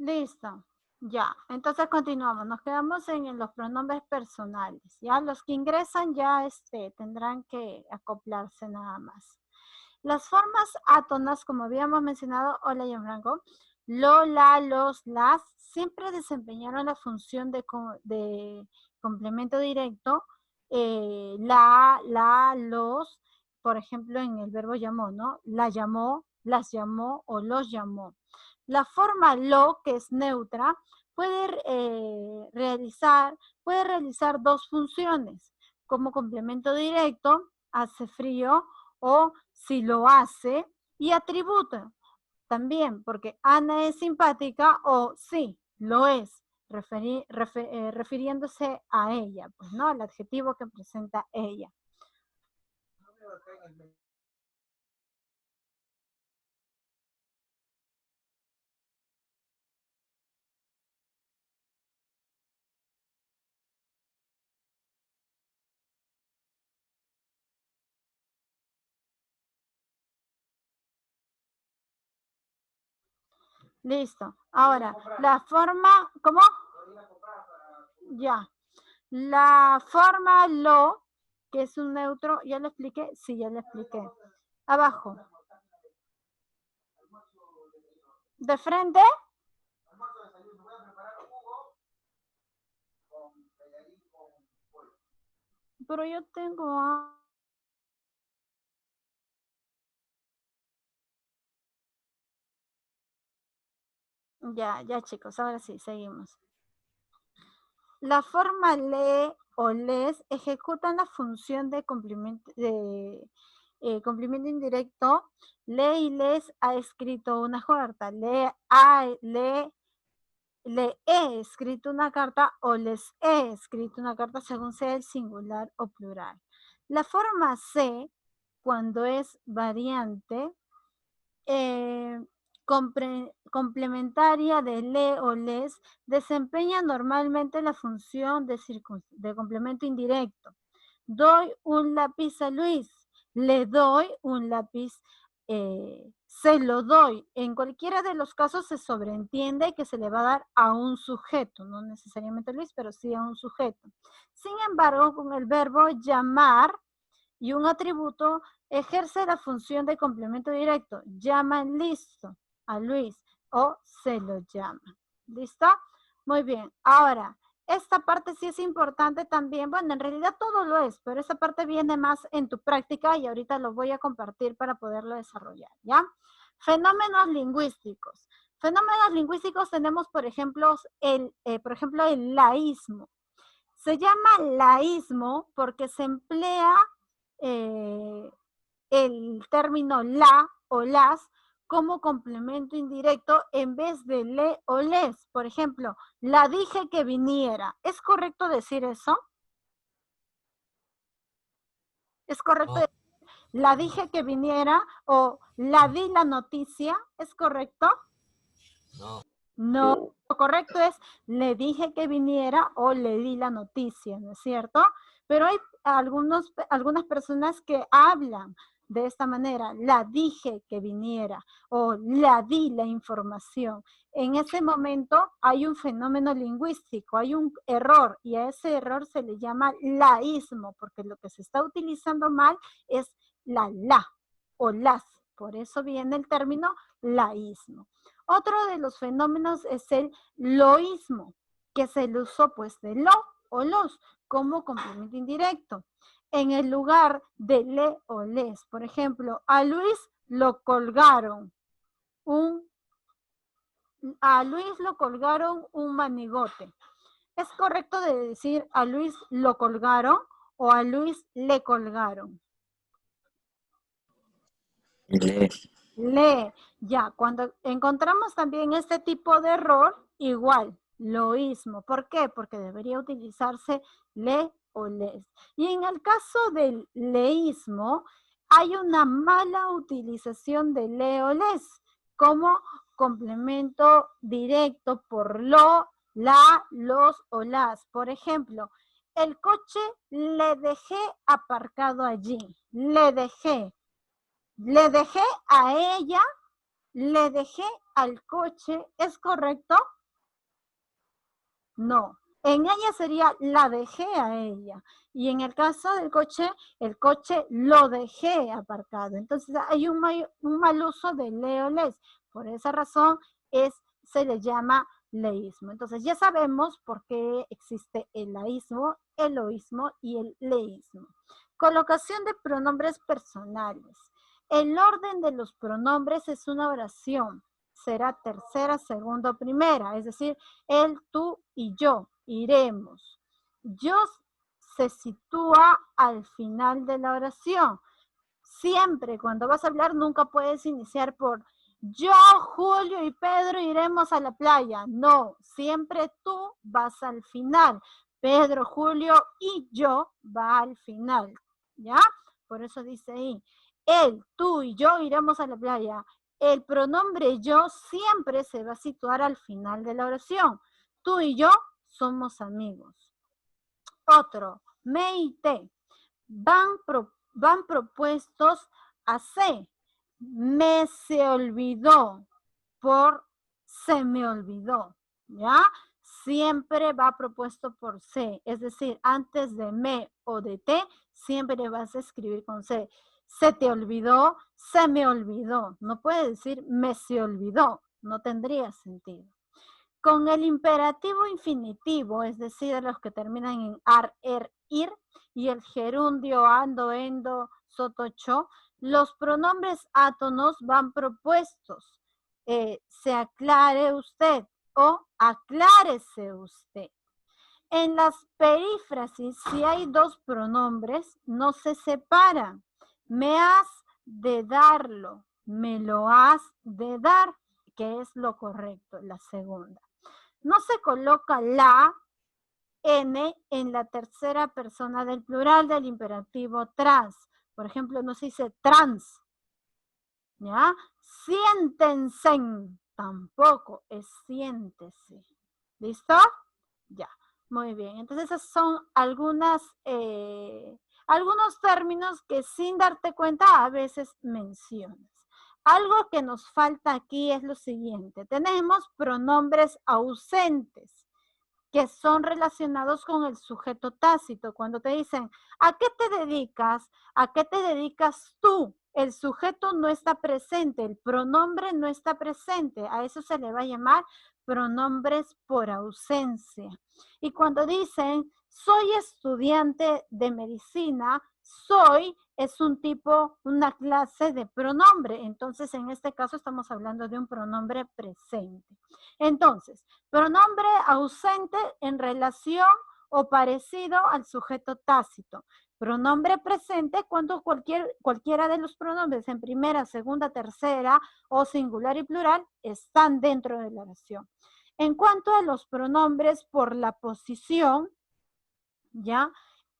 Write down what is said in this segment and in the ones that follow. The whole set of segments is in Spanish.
Listo. Ya, entonces continuamos. Nos quedamos en los pronombres personales. Ya, los que ingresan ya tendrán que acoplarse nada más. Las formas átonas, como habíamos mencionado, hola Gianfranco, lo, la, los, las, siempre desempeñaron la función de complemento directo. La, los, por ejemplo, en el verbo llamó, ¿no? La llamó, las llamó o los llamó. La forma lo, que es neutra, puede realizar dos funciones. Como complemento directo, hace frío, o si lo hace, y atributo también, porque Ana es simpática o sí, lo es, refiriéndose a ella, pues no, al adjetivo que presenta ella. Listo. Ahora, la forma, ¿cómo? Ya. La forma lo, que es un neutro, ¿ya lo expliqué? Sí, ya lo expliqué. Abajo. De frente. Pero yo tengo ya chicos, ahora sí, seguimos. La forma le o les ejecutan la función de complemento indirecto. Le y les ha escrito una carta. Le he escrito una carta o les he escrito una carta según sea el singular o plural. La forma se, cuando es variante, complementaria de le o les, desempeña normalmente la función de complemento indirecto. Doy un lápiz a Luis, le doy un lápiz, se lo doy. En cualquiera de los casos se sobreentiende que se le va a dar a un sujeto, no necesariamente Luis, pero sí a un sujeto. Sin embargo, con el verbo llamar y un atributo, ejerce la función de complemento directo. Llaman listo a Luis o se lo llama. ¿Listo? Muy bien. Ahora, esta parte sí es importante también. Bueno, en realidad todo lo es, pero esa parte viene más en tu práctica y ahorita lo voy a compartir para poderlo desarrollar, ¿ya? Fenómenos lingüísticos. Fenómenos lingüísticos tenemos, por ejemplo, el laísmo. Se llama laísmo porque se emplea el término la o las como complemento indirecto en vez de le o les. Por ejemplo, la dije que viniera. ¿Es correcto decir eso? ¿Es correcto decir la dije que viniera o la di la noticia? ¿Es correcto? No. No, lo correcto es le dije que viniera o le di la noticia, ¿no es cierto? Pero hay algunas personas que hablan de esta manera, la dije que viniera o la di la información. En ese momento hay un fenómeno lingüístico, hay un error y a ese error se le llama laísmo, porque lo que se está utilizando mal es la o las. Por eso viene el término laísmo. Otro de los fenómenos es el loísmo, que es el uso pues de lo o los como complemento indirecto. En el lugar de le o les, por ejemplo, a Luis lo colgaron un manigote. ¿Es correcto de decir a Luis lo colgaron o a Luis le colgaron? Le, ya, cuando encontramos también este tipo de error, igual, loísmo. ¿Por qué? Porque debería utilizarse le o les. Y en el caso del leísmo, hay una mala utilización de le o les como complemento directo por lo, la, los o las. Por ejemplo, el coche le dejé aparcado allí. Le dejé a ella, le dejé al coche, ¿es correcto? No. En ella sería la dejé a ella. Y en el caso del coche, el coche lo dejé aparcado. Entonces hay un mal uso de le o les. Por esa razón se le llama leísmo. Entonces ya sabemos por qué existe el laísmo, el loísmo y el leísmo. Colocación de pronombres personales. El orden de los pronombres es una oración. Será tercera, segunda o primera. Es decir, él, tú y yo. Iremos. Yo se sitúa al final de la oración. Siempre cuando vas a hablar nunca puedes iniciar por yo, Julio y Pedro iremos a la playa. No, siempre tú vas al final. Pedro, Julio y yo va al final. ¿Ya? Por eso dice ahí, él, tú y yo iremos a la playa. El pronombre yo siempre se va a situar al final de la oración. Tú y yo somos amigos. Otro, me y te van propuestos a C. Me se olvidó por se me olvidó, ¿ya? Siempre va propuesto por C, es decir, antes de me o de te, siempre vas a escribir con C. Se te olvidó, se me olvidó. No puede decir me se olvidó, no tendría sentido. Con el imperativo infinitivo, es decir, los que terminan en ar, er, ir, y el gerundio, ando, endo, soto, cho, los pronombres átonos van propuestos. Se aclare usted o aclárese usted. En las perífrasis, si hay dos pronombres, no se separan. Me has de darlo, me lo has de dar, que es lo correcto, la segunda. No se coloca la N en la tercera persona del plural del imperativo trans. Por ejemplo, no se dice trans. ¿Ya? Siéntense. Tampoco es siéntese. ¿Listo? Ya. Muy bien. Entonces, esos son algunos términos que sin darte cuenta a veces mencionas. Algo que nos falta aquí es lo siguiente. Tenemos pronombres ausentes que son relacionados con el sujeto tácito. Cuando te dicen, ¿a qué te dedicas? ¿A qué te dedicas tú? El sujeto no está presente, el pronombre no está presente. A eso se le va a llamar pronombres por ausencia. Y cuando dicen, soy estudiante de medicina, soy es un tipo, una clase de pronombre. Entonces, en este caso estamos hablando de un pronombre presente. Entonces, pronombre ausente en relación o parecido al sujeto tácito. Pronombre presente cuando cualquiera de los pronombres en primera, segunda, tercera o singular y plural están dentro de la oración. En cuanto a los pronombres por la posición, ¿ya?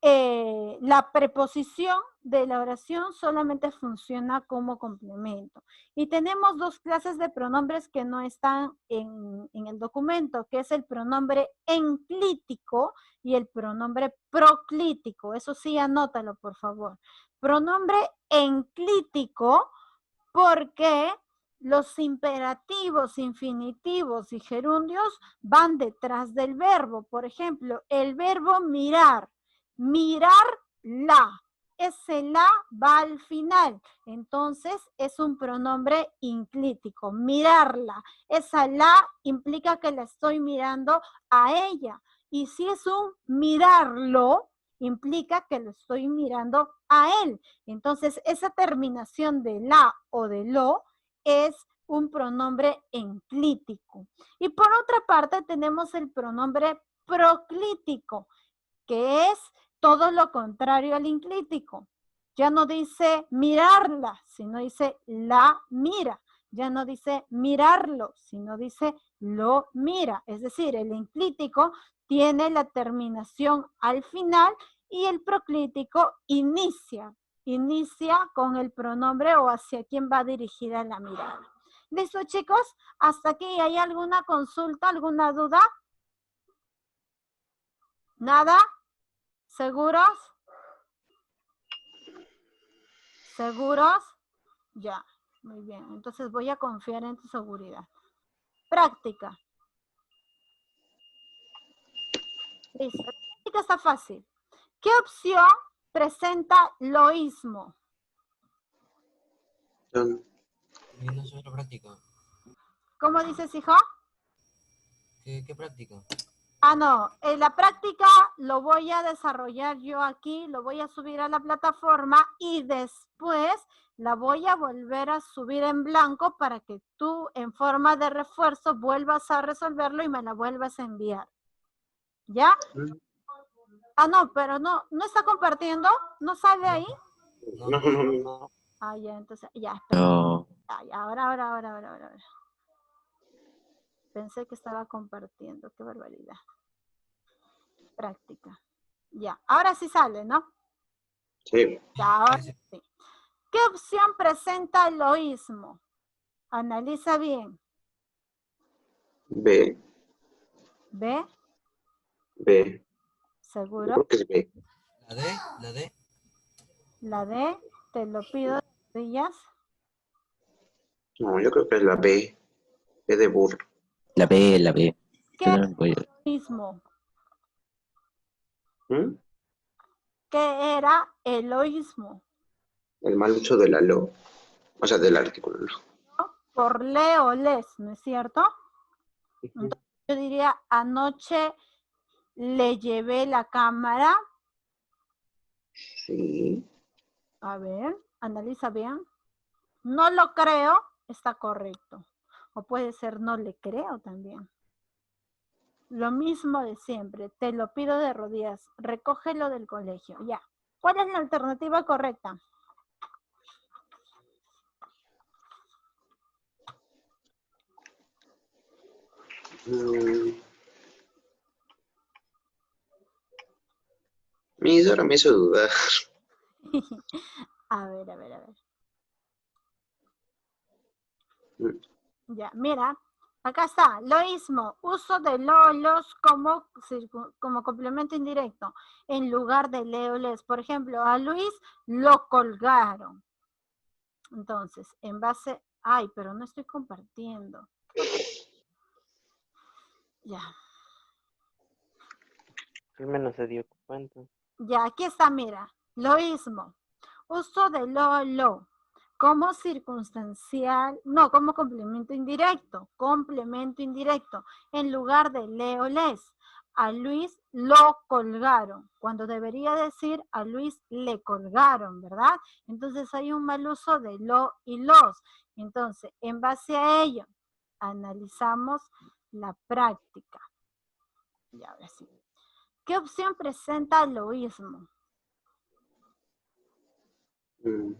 La preposición de la oración solamente funciona como complemento. Y tenemos dos clases de pronombres que no están en el documento, que es el pronombre enclítico y el pronombre proclítico. Eso sí, anótalo, por favor. Pronombre enclítico porque los imperativos, infinitivos y gerundios van detrás del verbo. Por ejemplo, el verbo mirar, mirarla. Ese la va al final. Entonces es un pronombre inclítico, mirarla. Esa la implica que la estoy mirando a ella. Y si es un mirarlo, implica que lo estoy mirando a él. Entonces, esa terminación de la o de lo es un pronombre enclítico. Y por otra parte, tenemos el pronombre proclítico, que es todo lo contrario al inclítico. Ya no dice mirarla, sino dice la mira. Ya no dice mirarlo, sino dice lo mira. Es decir, el enclítico tiene la terminación al final y el proclítico inicia con el pronombre o hacia quién va dirigida la mirada. ¿Listo, chicos? ¿Hasta aquí hay alguna consulta, alguna duda? ¿Nada? ¿Seguros? ¿Seguros? Ya, muy bien. Entonces voy a confiar en tu seguridad. Práctica. Listo. La práctica está fácil. ¿Qué opción presenta loísmo? Yo no sé la práctica. ¿Cómo dices, hijo? ¿Qué práctica? Ah, no. En la práctica lo voy a desarrollar yo aquí, lo voy a subir a la plataforma y después la voy a volver a subir en blanco para que tú en forma de refuerzo vuelvas a resolverlo y me la vuelvas a enviar. ¿Ya? Ah, no, pero no está compartiendo, ¿no sale ahí? No. Ah, ya, entonces, ya, espera. No. Ah, ya, ahora. Pensé que estaba compartiendo, qué barbaridad. Práctica. Ya, ahora sí sale, ¿no? Sí. Ya, ahora sí. ¿Qué opción presenta el loísmo? Analiza bien. B. ¿Ve? B. Yo ¿Seguro? creo que es B. La D. La D, te lo pido de rodillas. No, yo creo que es la B. B de burro. La B. ¿Qué Yo es también voy a... el loísmo? ¿Mm? ¿Qué era el loísmo? El mal uso de la lo. O sea, del artículo lo. ¿No? Por le o les, ¿no es cierto? Entonces, yo diría, anoche le llevé la cámara. Sí. A ver, analiza bien. No lo creo, está correcto. O puede ser no le creo también. Lo mismo de siempre, te lo pido de rodillas, recógelo del colegio, ya. ¿Cuál es la alternativa correcta? Ahora me hizo dudar. A ver. Ya, mira, acá está, loísmo, uso de los como complemento indirecto, en lugar de leoles. Por ejemplo, a Luis lo colgaron. Entonces, en base, ay, pero no estoy compartiendo. Ya. Al menos se dio cuenta. Ya, aquí está, mira, loísmo, uso de lo, como circunstancial, no, como complemento indirecto, en lugar de le o les. A Luis lo colgaron, cuando debería decir a Luis le colgaron, ¿verdad? Entonces hay un mal uso de lo y los. Entonces, en base a ello, analizamos la práctica. Y ahora sí. ¿Qué opción presenta el loísmo? No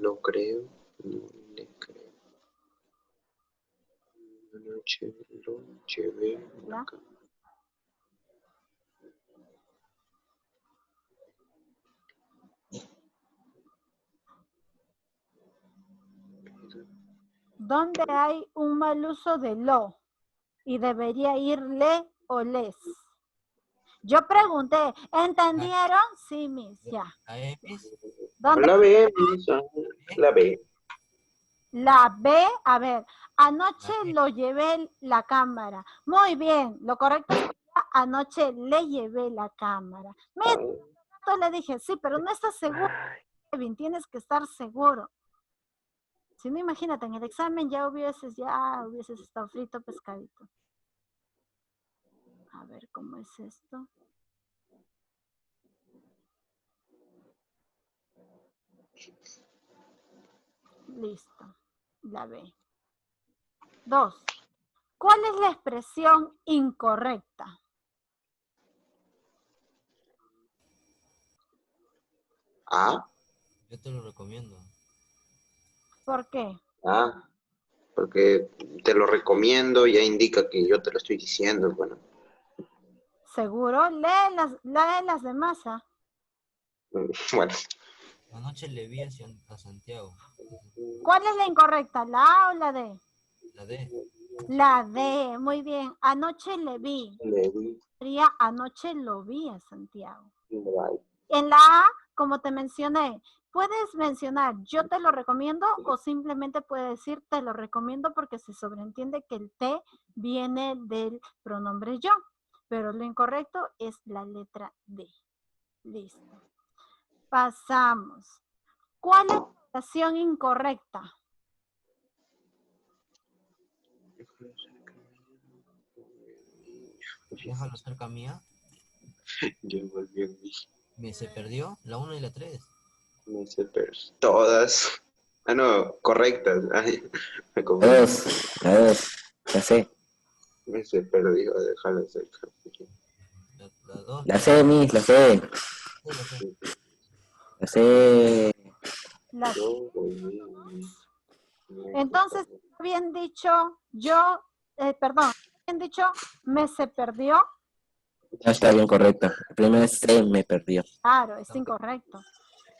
lo creo. No le creo. Anoche lo llevé a la cama. ¿Dónde hay un mal uso de lo? Y debería ir le o les. Yo pregunté, ¿entendieron? Sí, mis, ya. La E, Miss. ¿Dónde? La B, la B. La B, a ver, anoche La B. lo llevé la cámara. Muy bien, lo correcto es anoche le llevé la cámara. Le dije, sí, pero no estás seguro, Kevin, tienes que estar seguro. Si no, imagínate, en el examen ya hubieses estado frito pescadito. A ver, ¿cómo es esto? Listo, la B. 2. ¿Cuál es la expresión incorrecta? A. Yo te lo recomiendo. ¿Por qué? Ah, porque te lo recomiendo, ya indica que yo te lo estoy diciendo, bueno. ¿Seguro? Lee las de masa. Bueno. Anoche le vi a Santiago. ¿Cuál es la incorrecta? ¿La A o la D? La D. La D, muy bien. Anoche le vi. Le di. Sería anoche lo vi a Santiago. Bye. En la A, como te mencioné, Puedes mencionar yo te lo recomiendo o simplemente puedes decir te lo recomiendo porque se sobreentiende que el te viene del pronombre yo. Pero lo incorrecto es la letra D. Listo. Pasamos. ¿Cuál es la oración incorrecta? Déjalo cerca mía. Yo volví a mí. Me se perdió la 1 y la 3. Me sé, pero todas. Ah, no, correctas. Ay, me confundí. La dos, la C. Me se perdió, déjalo cerca. La 2. La C, Miss, la C. La C. La C. La- Yo volví a mí. Entonces, bien dicho, perdón, bien dicho, me se perdió. No está bien correcta. La primera es C, me perdió. Claro, es incorrecto.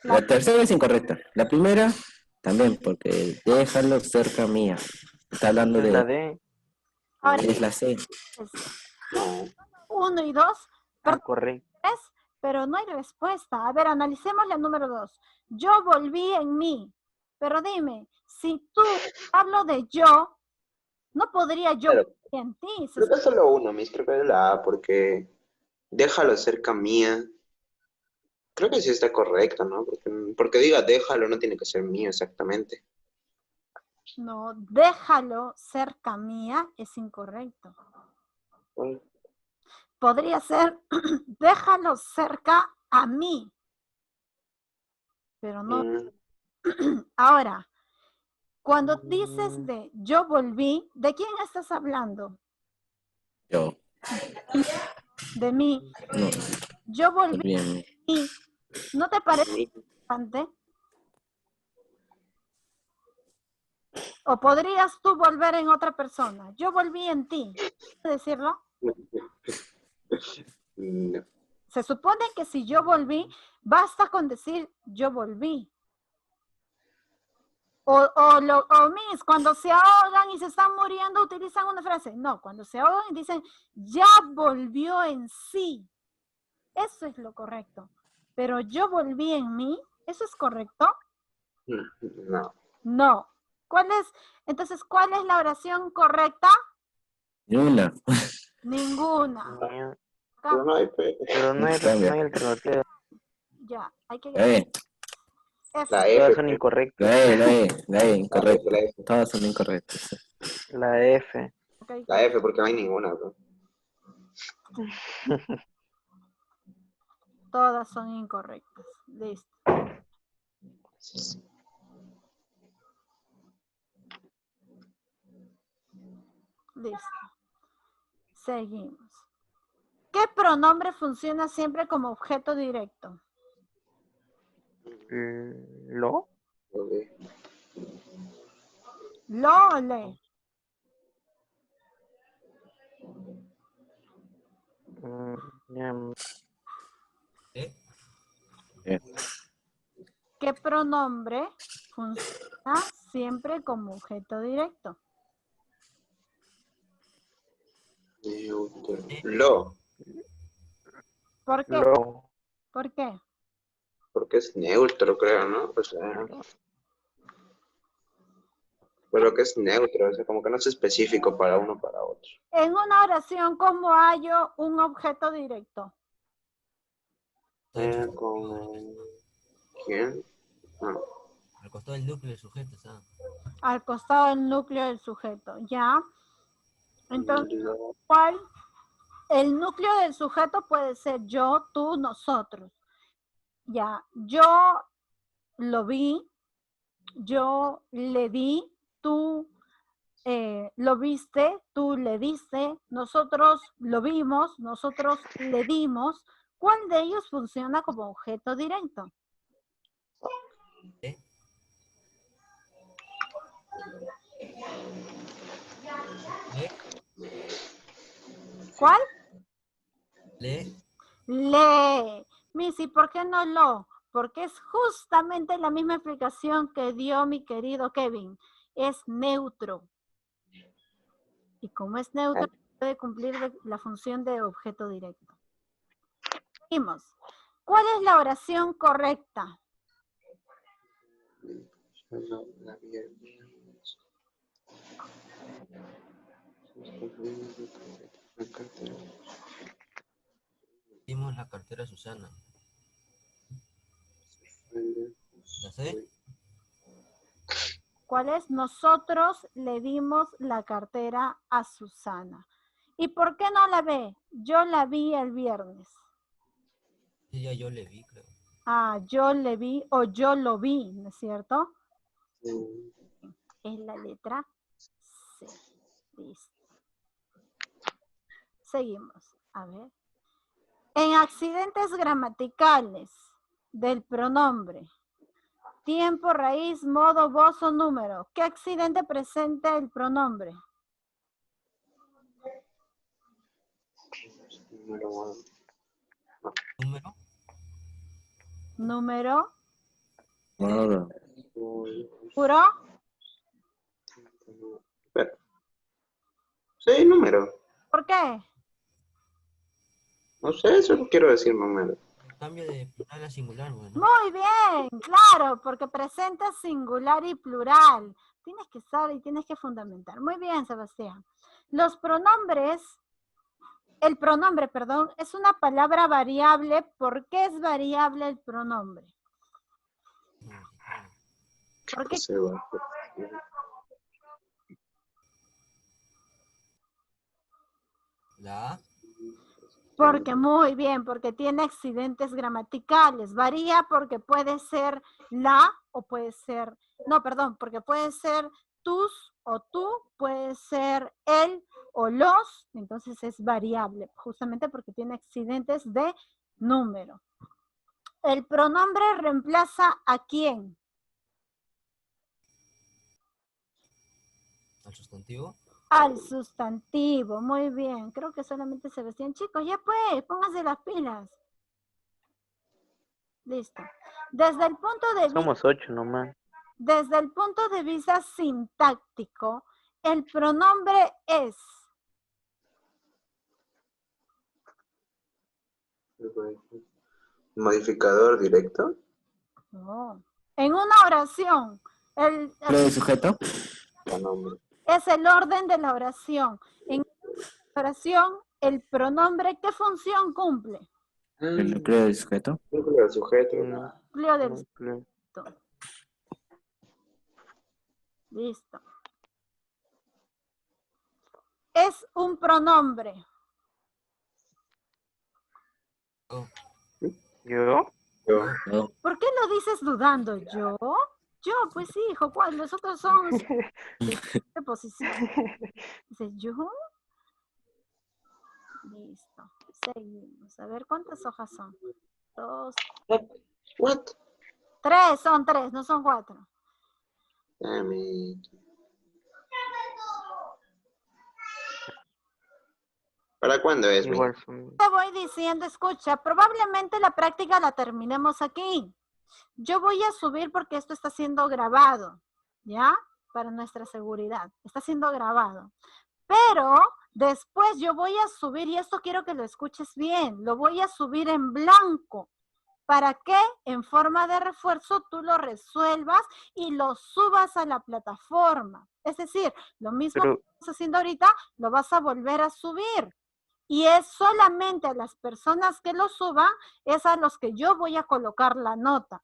La tercera es incorrecta. La primera también, porque déjalo cerca mía. Está hablando Es la de... D. Ahora, Es la C. No, 1 y 2, perdón, Correcto. 3, pero no hay respuesta. A ver, analicemos la número 2. Yo volví en mí. Pero dime, si tú hablo de yo, no podría yo claro. volver en ti. Creo que es solo uno, mis, creo que es la A, porque déjalo cerca mía. Creo que sí está correcto, ¿no? Porque diga déjalo, no tiene que ser mío exactamente. No, déjalo cerca mía es incorrecto. Bueno, Podría ser, déjalo cerca a mí. Pero no. Ahora, cuando dices de yo volví, ¿de quién estás hablando? Yo. De mí. No, Yo volví bien. a mí. ¿No te parece importante? ¿O podrías tú volver en otra persona? Yo volví en ti. ¿Puedes decirlo? no. Se supone que si yo volví, basta con decir yo volví. O mis, cuando se ahogan y se están muriendo, utilizan una frase. No, cuando se ahogan y dicen ya volvió en sí. Eso es lo correcto. Pero yo volví en mí, ¿eso es correcto? No. No. Entonces, ¿cuál es la oración correcta? Ni una. Ninguna. Pero no hay fe. Pero no hay alternativa. Ya, hay que... La E, F. La Todas F. son pe. incorrectas. la E, incorrecta. La F. Todas son incorrectas. La F. Ok. La F, porque no hay ninguna. Bro. Todas son incorrectas. Listo. Listo. Seguimos. ¿Qué pronombre funciona siempre como objeto directo? ¿Lo? Ok. Lo o le. Ya, ¿Eh? ¿Qué pronombre funciona siempre como objeto directo? Neutro. Lo, ¿Por qué? Lo. ¿Por qué? porque es neutro, creo, ¿no? O sea, pero que es neutro, o sea, como que no es específico para uno o para otro. En una oración, ¿cómo hallo un objeto directo? Con... ¿Quién? No. Al costado del núcleo del sujeto, ¿sabes? Al costado del núcleo del sujeto, ¿ya? Entonces, Lo, ¿cuál? El núcleo del sujeto puede ser yo, tú, nosotros. Ya, yo lo vi, yo le di, tú lo viste, tú le diste, nosotros lo vimos, nosotros le dimos. ¿Cuál de ellos funciona como objeto directo? ¿Eh? ¿Le? ¿Cuál? ¿Le? Le. Missy, ¿por qué no lo? Porque es justamente la misma explicación que dio mi querido Kevin. Es neutro. Y como es neutro, puede cumplir la función de objeto directo. Seguimos. ¿Cuál es la oración correcta? La viernes. La cartera. Dimos la cartera a Susana. ¿Ya sé? ¿Cuál es? Nosotros le dimos la cartera a Susana. ¿Y por qué no la ve? Yo la vi el viernes. Sí, ya yo le vi, creo. Ah, yo le vi o yo lo vi, ¿no es cierto? Mm, Es la letra C. Listo. Seguimos. A ver. En accidentes gramaticales del pronombre, tiempo, raíz, modo, voz o número, ¿qué accidente presenta el pronombre? número uno. ¿Número? Número, Modo. puro, Espera. Sí, número. ¿por qué? No sé, solo quiero decir número. Cambio de plural a singular, bueno. Muy bien, claro, porque presenta singular y plural. Tienes que saber y tienes que fundamentar. Muy bien, Sebastián. Los pronombres, el pronombre, perdón, es una palabra variable. ¿Por qué es variable el pronombre? ¿Por qué? Se va. La A, Porque muy bien, porque tiene accidentes gramaticales. Varía porque puede ser la o puede ser, no, perdón, porque puede ser tus o tú, puede ser él o los, entonces es variable, justamente porque tiene accidentes de número. ¿El pronombre reemplaza a quién? al sustantivo. Al sustantivo, muy bien. Creo que solamente Sebastián. Chicos, ya pues, pónganse las pilas. Listo. Desde el punto de vista, Somos 8 nomás. desde el punto de vista sintáctico, el pronombre es. Modificador directo. No. En una oración, Empleo de sujeto. Pronombre. es el orden de la oración. En una oración, el pronombre, ¿qué función cumple? El empleo de sujeto. Núcleo del sujeto. No, Empleo del no creo. sujeto. Listo. Es un pronombre. Oh, ¿Yo? Yo. No. ¿Por qué lo dices dudando? ¿Yo? Yo, pues sí, hijo, ¿cuál? Los otros son de posición. Dice, ¿yo? Listo. Seguimos. A ver, ¿cuántas hojas son? 2, What? 3, son 3, no son 4. Damn it. ¿Para cuándo es, mi? Igual son. Te voy diciendo, escucha, probablemente la práctica la terminemos aquí. Yo voy a subir porque esto está siendo grabado, ¿ya? Para nuestra seguridad. Está siendo grabado. Pero después yo voy a subir, y esto quiero que lo escuches bien, lo voy a subir en blanco. ¿Para que en forma de refuerzo tú lo resuelvas y lo subas a la plataforma? Es decir, lo mismo Pero, que estás haciendo ahorita, lo vas a volver a subir. Y es solamente a las personas que lo suban, es a los que yo voy a colocar la nota.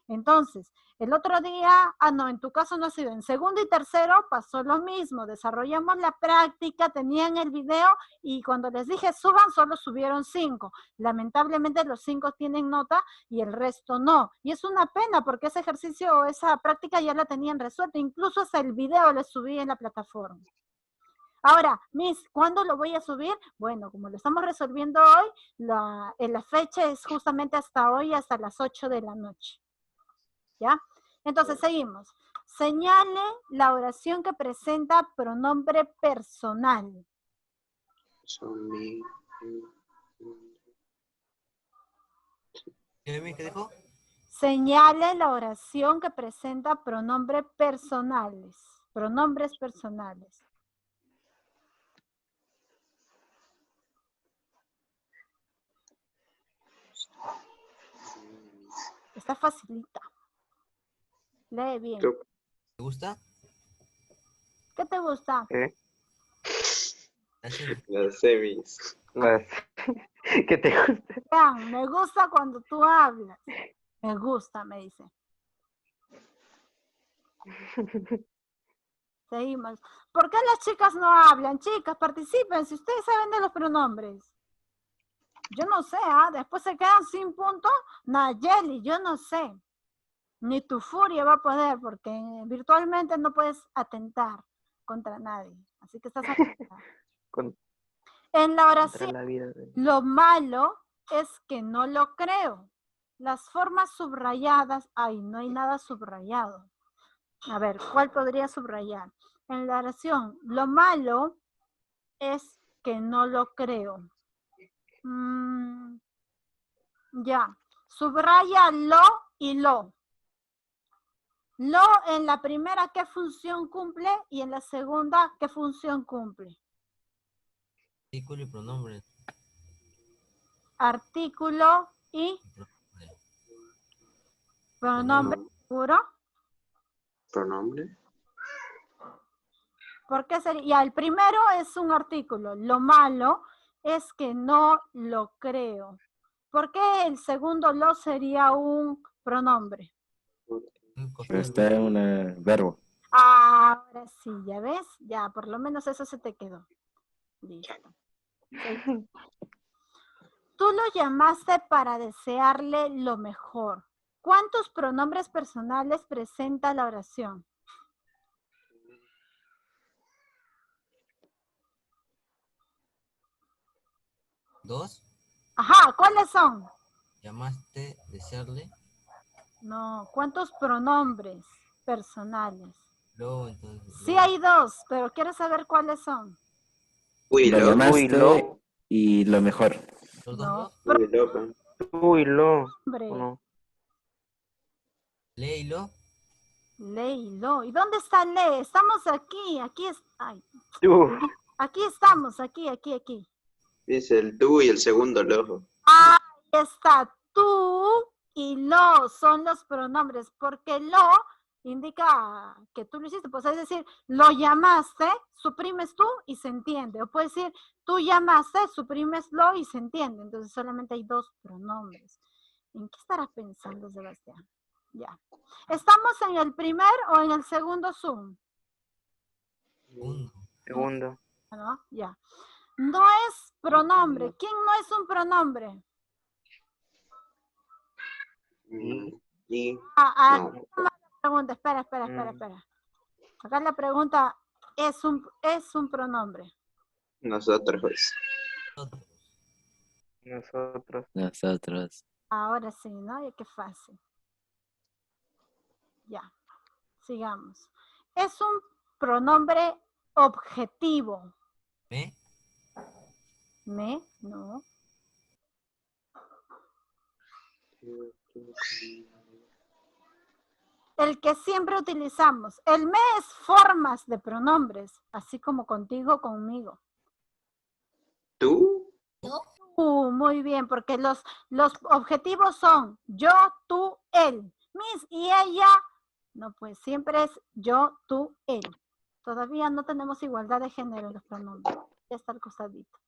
Entonces, el otro día, no, en tu caso no ha sido, en segundo y tercero pasó lo mismo, desarrollamos la práctica, tenían el video y cuando les dije suban, solo subieron 5. Lamentablemente los 5 tienen nota y el resto no. Y es una pena porque ese ejercicio, esa práctica ya la tenían resuelta, incluso hasta el video les subí en la plataforma. Ahora, Miss, ¿cuándo lo voy a subir? Bueno, como lo estamos resolviendo hoy, la fecha es justamente hasta hoy, hasta las 8 de la noche. ¿Ya? Entonces, seguimos. Señale la oración que presenta pronombre personal. Son mi. ¿qué dijo? Señale la oración que presenta pronombre personales. Pronombres personales. Está facilita. Lee bien. Tú. ¿Te gusta? ¿Qué te gusta? ¿Eh? La serie. Las semis. Las- ¿Qué te gusta? Vean, me gusta cuando tú hablas. Me gusta, me dice. Seguimos. ¿Por qué las chicas no hablan? Chicas, participen. Si ustedes saben de los pronombres. Yo no sé, ¿ah? Después se quedan sin punto. Nayeli, yo no sé. Ni tu furia va a poder, porque virtualmente no puedes atentar contra nadie. Así que estás atentada. Con- En la Contra oración, la vida de... lo malo es que no lo creo. Las formas subrayadas, ay, no hay nada subrayado. A ver, ¿cuál podría subrayar? En la oración, lo malo es que no lo creo. Ya, subraya lo y lo. Lo en la primera, ¿qué función cumple? Y en la segunda, ¿qué función cumple? Artículo y pronombre. Artículo y pronombre, ¿seguro? ¿Pronombre? ¿Por qué sería? Ya, el primero es un artículo. Lo malo es que no lo creo. ¿Por qué el segundo lo sería un pronombre? Está en un verbo. Ahora sí, ¿ya ves? Ya, por lo menos eso se te quedó. Listo. Sí. Tú lo llamaste para desearle lo mejor. ¿Cuántos pronombres personales presenta la oración? Dos. Ajá, ¿cuáles son? Llamaste, desearle. No, ¿cuántos pronombres personales? Luego, entonces. Sí luego. hay dos, pero quiero saber cuáles son. Uy, Lo lo. llamaste lo. y lo mejor. Los No, dos. Uy, loco. Uy, lo. pronombre. ¿O no? Léelo. Léelo. ¿Y dónde está le? Estamos aquí, ay, Uf, aquí estamos, aquí. Dice el tú y el segundo lojo. Ahí está, tú y lo son los pronombres, porque lo indica que tú lo hiciste. Pues es decir, lo llamaste, suprimes tú y se entiende. O puede decir, tú llamaste, suprimes lo y se entiende. Entonces solamente hay dos pronombres. ¿En qué estará pensando Sebastián? Ya. ¿Estamos en el primer o en el segundo Zoom? Uno. segundo. ¿No? Ya. No es pronombre. ¿Quién no es un pronombre? Y Acá no, la pregunta, espera. Acá la pregunta es un pronombre. nosotros. Nosotros. Nosotros. Nosotros. Ahora sí, ¿no? Ya qué fácil. Ya, sigamos. Es un pronombre objetivo. ¿Me? ¿Me? No. El que siempre utilizamos. El me es formas de pronombres, así como contigo, conmigo. ¿Tú? Muy bien, porque los objetivos son yo, tú, él. Miss y ella, no, pues siempre es yo, tú, él. Todavía no tenemos igualdad de género en los pronombres. Ya está al costadito.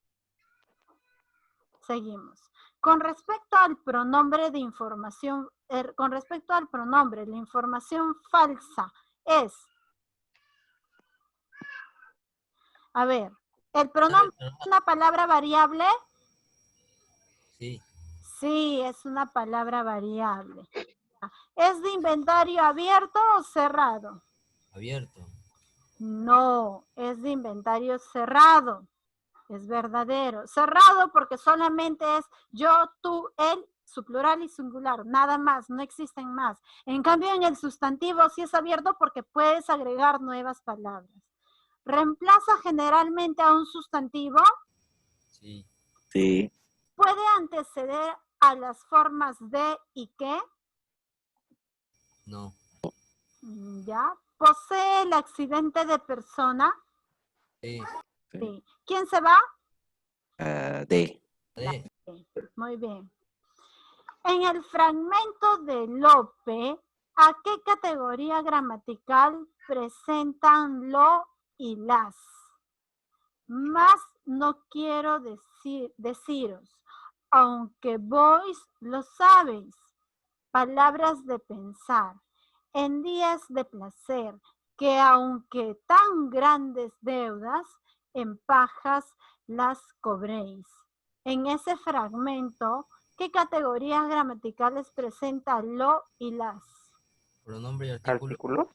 Seguimos. Con respecto al pronombre de información, con respecto al pronombre, la información falsa es, a ver, ¿el pronombre es una palabra variable? Sí. Sí, es una palabra variable. ¿Es de inventario abierto o cerrado? Abierto. No, es de inventario cerrado. Es verdadero. Cerrado porque solamente es yo, tú, él, su plural y singular. Nada más, no existen más. En cambio, en el sustantivo sí es abierto porque puedes agregar nuevas palabras. ¿Reemplaza generalmente a un sustantivo? Sí. Sí. ¿Puede anteceder a las formas de y que? No. ¿Ya? ¿Posee el accidente de persona? Sí. Sí. ¿Quién se va? De. De. Muy bien. En el fragmento de Lope, ¿A qué categoría gramatical presentan lo y las? Más no quiero deciros, aunque vos lo sabéis. Palabras de pensar, en días de placer, que aunque tan grandes deudas, en pajas las cobréis. En ese fragmento, ¿qué categorías gramaticales presenta lo y las? Pronombre y artículo. ¿Artículos?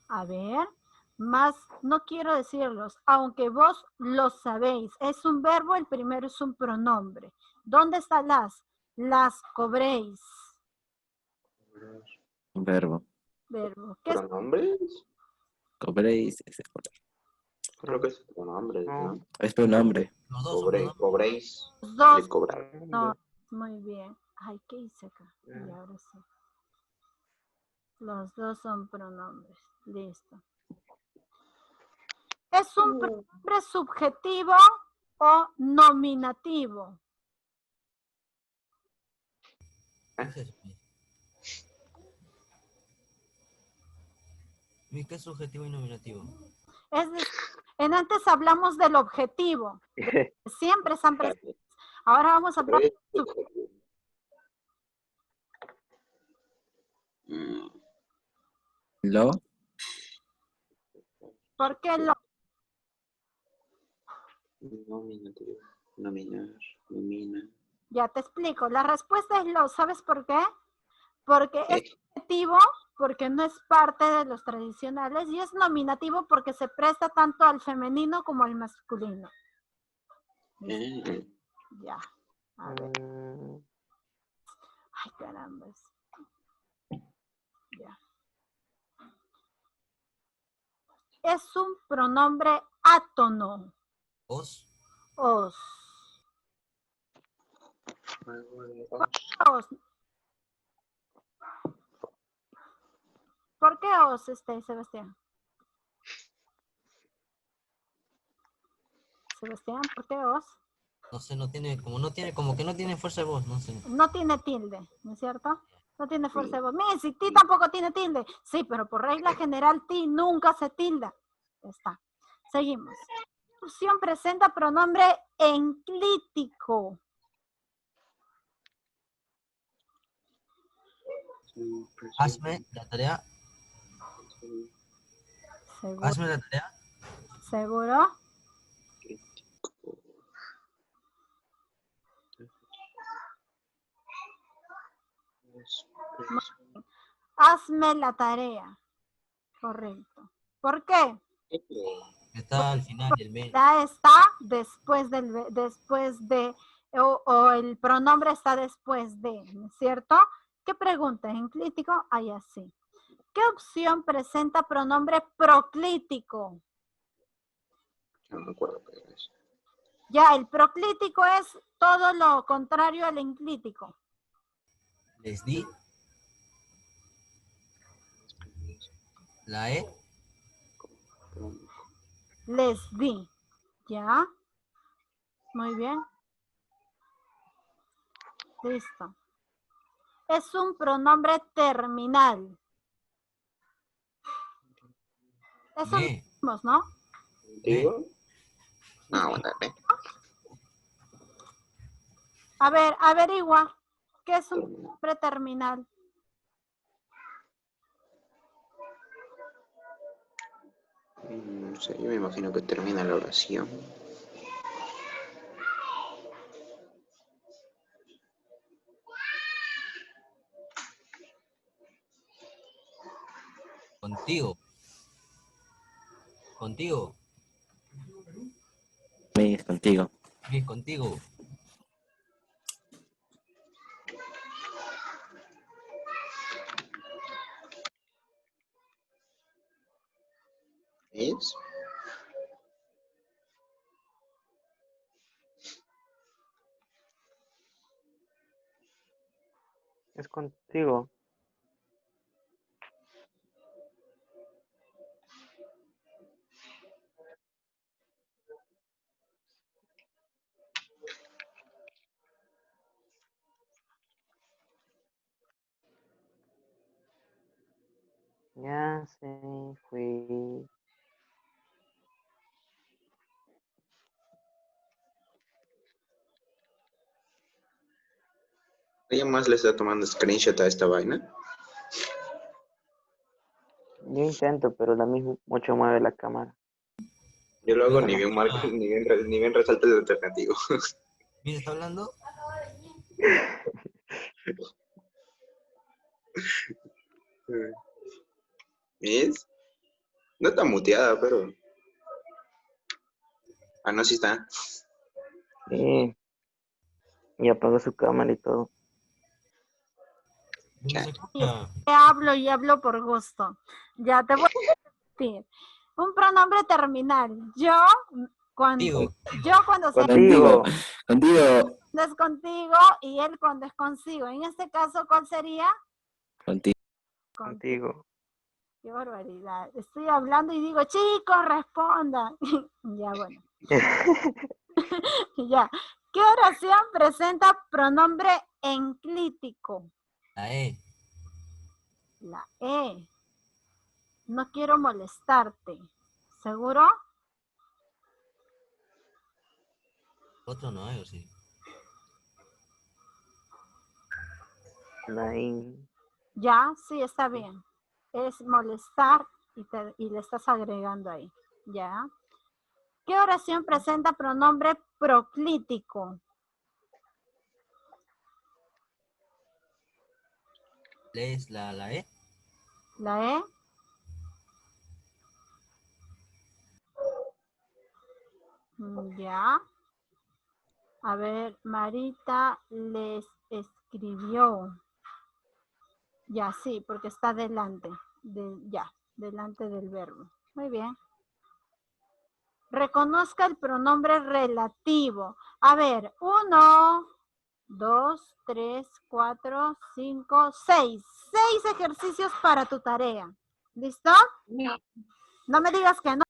A ver, más no quiero decirlos, aunque vos lo sabéis. Es un verbo, el primero es un pronombre. ¿Dónde está las? Las cobréis. Un verbo. Verbo. ¿Qué es? ¿Pronombres? Cobréis. Creo que es pronombres, No. ¿no? Es pronombre. Los dos son pronombres. Cobréis. Los dos. De cobrar. No, muy bien. Ay, ¿qué hice acá? Y ahora sí. Los dos son pronombres. Listo. ¿Es un pronombre subjetivo o nominativo? ¿Qué es eso? ¿Qué es subjetivo y nominativo? Es decir, en antes hablamos del objetivo. Siempre están presentes. Ahora vamos a hablar Pero de es- Mm, Lo. por qué lo. Nominativo. Nominar. Nomina. Ya te explico. La respuesta es lo. ¿Sabes por qué? Porque es ¿Qué? objetivo, porque no es parte de los tradicionales, y es nominativo porque se presta tanto al femenino como al masculino. Ya. A ver. Ay, caramba. Ya. Es un pronombre átono. Os. Os. Os. ¿Por qué os, Sebastián? Sebastián, ¿por qué os? No sé, como que no tiene fuerza de voz, no sé. No tiene tilde, ¿no es cierto? No tiene fuerza de voz. Miren, si ti tampoco tiene tilde. Sí, pero por regla general ti nunca se tilda. Ya está. Seguimos. La opción presenta pronombre enclítico. Hazme la tarea. ¿Seguro? Hazme la tarea. ¿Seguro? Hazme la tarea. Correcto. ¿Por qué? Está al final del medio. La está después o el pronombre está después de, ¿no es cierto? ¿Qué pregunta? Enclítico, ahí así. ¿Qué opción presenta pronombre proclítico? No me acuerdo qué era eso. Ya, el proclítico es todo lo contrario al enclítico. Les di. La E. Les di. ¿Ya? Muy bien. Listo. Es un pronombre terminal. Eso lo Me. vimos, ¿no? ¿Digo? No, bueno, A ver, averigua. ¿Qué es un pronombre terminal? no sé, yo me imagino que termina la oración. Contigo. Contigo. Me es contigo. Es contigo. ¿Es? Es contigo. Sí, fui. ¿Alguien más le está tomando screenshot a esta vaina? Yo intento, pero la misma mucho mueve la cámara. Yo lo hago Bueno, ni bien marco, ni bien resalta el alternativo. ¿Quién está hablando? ¿Ves? No está muteada, pero... Ah, no, sí está. Sí. Y apagó su cámara y todo. No se escucha. Hablo y hablo por gusto. Ya te voy a decir. Un pronombre terminal. Digo, Cuando se Contigo. Contigo. es contigo y él cuando es consigo. En este caso, ¿cuál sería? Contigo. Contigo. Qué barbaridad. Estoy hablando y digo, chicos, respondan. Ya, bueno. Ya. ¿Qué oración presenta pronombre enclítico? la E. La E. No quiero molestarte. ¿Seguro? Otro no hay, ¿o sí? Nain. Ya, sí, está bien. Es molestar y le estás agregando ahí. Ya. ¿Qué oración presenta pronombre proclítico? ¿Lees la E? La E. Ya. A ver, Marita les escribió. Ya, sí, porque está delante. Delante del verbo. Muy bien. Reconozca el pronombre relativo. A ver, 1, 2, 3, 4, 5, 6. 6 ejercicios para tu tarea. ¿Listo? No me digas que no.